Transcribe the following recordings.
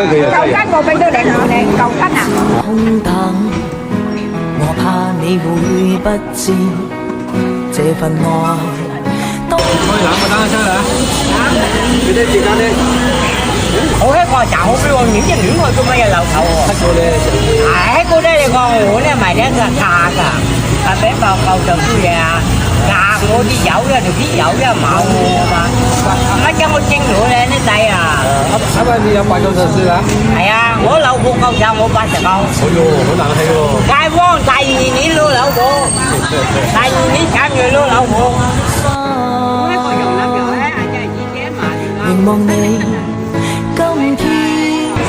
舊根我俾咗你舊根啊！空等，我怕你會不知這份愛。可以攬個單車嚟啊！幾多時間咧？我喺個站好俾我亂一亂我做乜嘢漏頭喎？黑過咧，喺嗰啲你講我咧咪咧個價㗎，俾報告就啲嘢啊，價我啲有咧，條啲有咧冇我嘛，乜叫我蒸咗咧啲仔啊？你有80歲啦？係啊，我老婆夠就我89。哎呦，好冷氣喎！街坊第二年攞老婆，第二年3月攞老婆。凝望你今天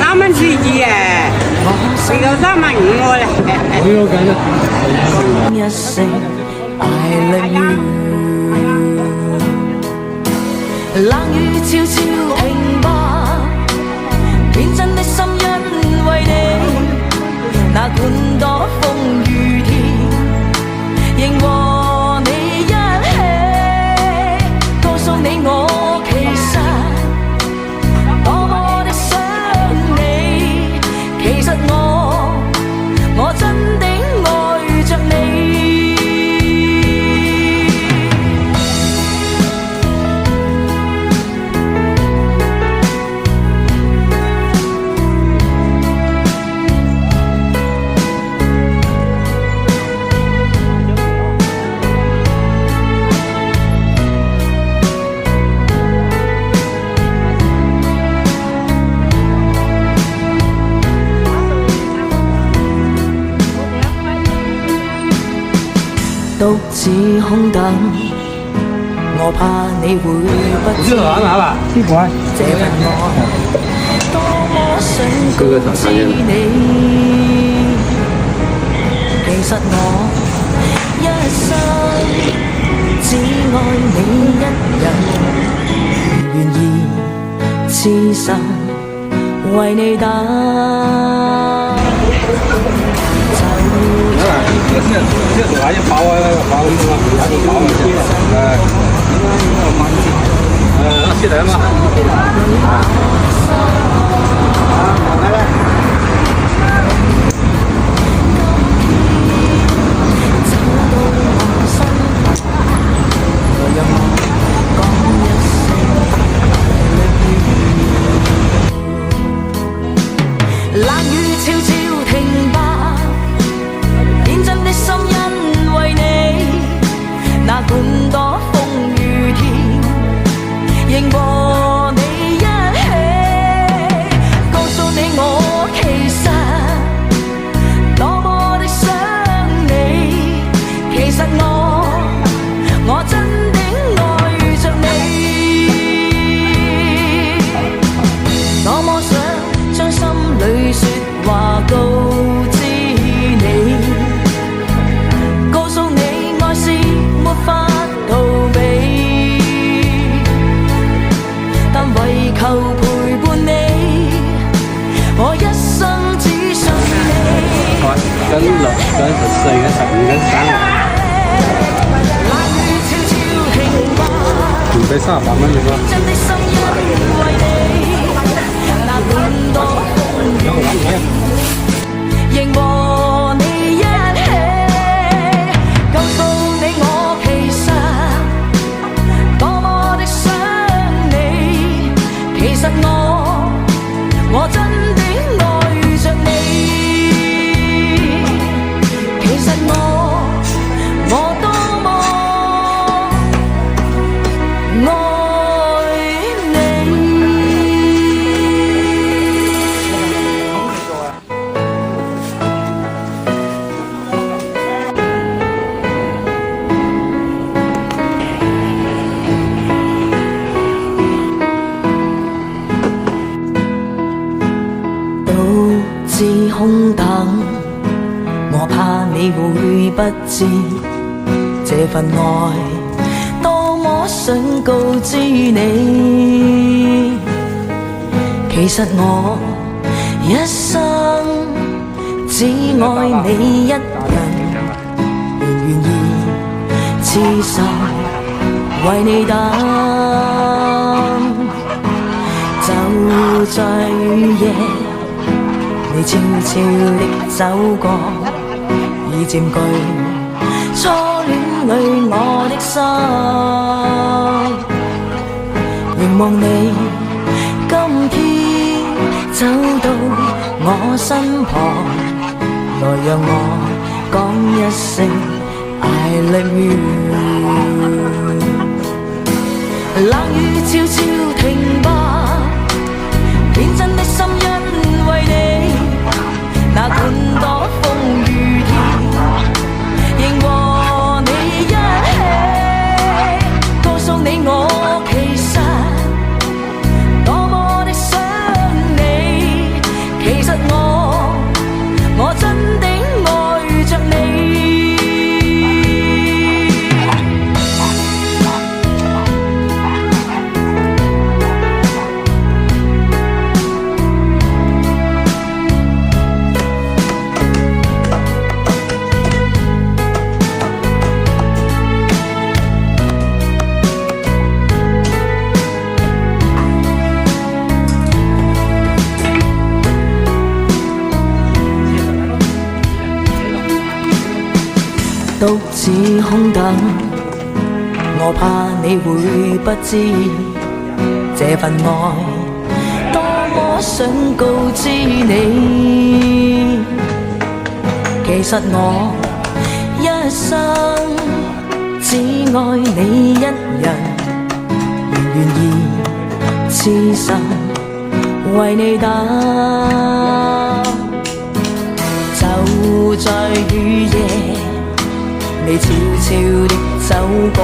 3蚊4字啊，食到3.5我咧。好緊啊！一聲 I love you， 冷雨悄悄停吧，天真的心因為你，哪管多風雨天，仍和你一起，告訴你我其實多麼的想你，其實我真的愛着你。獨自空等，我怕你會不知這份愛多麼想告知你，其實我一生只愛你一人，願意痴心為你等。這手還要包啊，包什麼？還是包啊？那起來嘛。來。冷雨悄悄停吧，天真的心因為你，哪管多風雨天，仍和你一起，告訴你我其實多麼的想你，其實我真的愛着你，多麼想將心裏說話告知你，告訴你愛是沒法逃避，但為求陪伴你，我一生只想你。跟6跟14跟15跟3唔俾38蚊嘅咩？真的心因為你，哪管多風雨，仍和你一起，告訴你我其實多麼的想你，其實我真的愛着你，其實我多麼愛你。獨自空等，我怕你會不知這份愛多麼想告知你，其實我一生只愛你一人，願意痴心為你等，就在雨夜你悄悄的走過，已佔據初戀裏我的心。凝望你今天走到我身旁，來讓我講一聲 I love you。冷雨悄悄停吧，天真的心因為你，那管多風雨天，仍和你一起，告訴你我其實多麼的想你，其實我真的愛着你。獨自空等，我怕你會不知這份愛多麼想告知你。其實我一生只愛你一人，仍願意痴心為你等。就在雨夜，你悄悄地走過，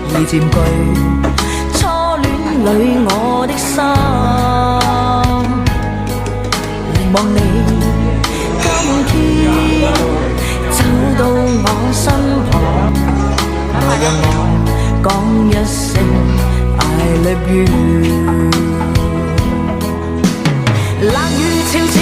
已佔據初戀裏我的心。凝望你今天走到我身旁，來讓我講一聲 I love you。冷雨悄悄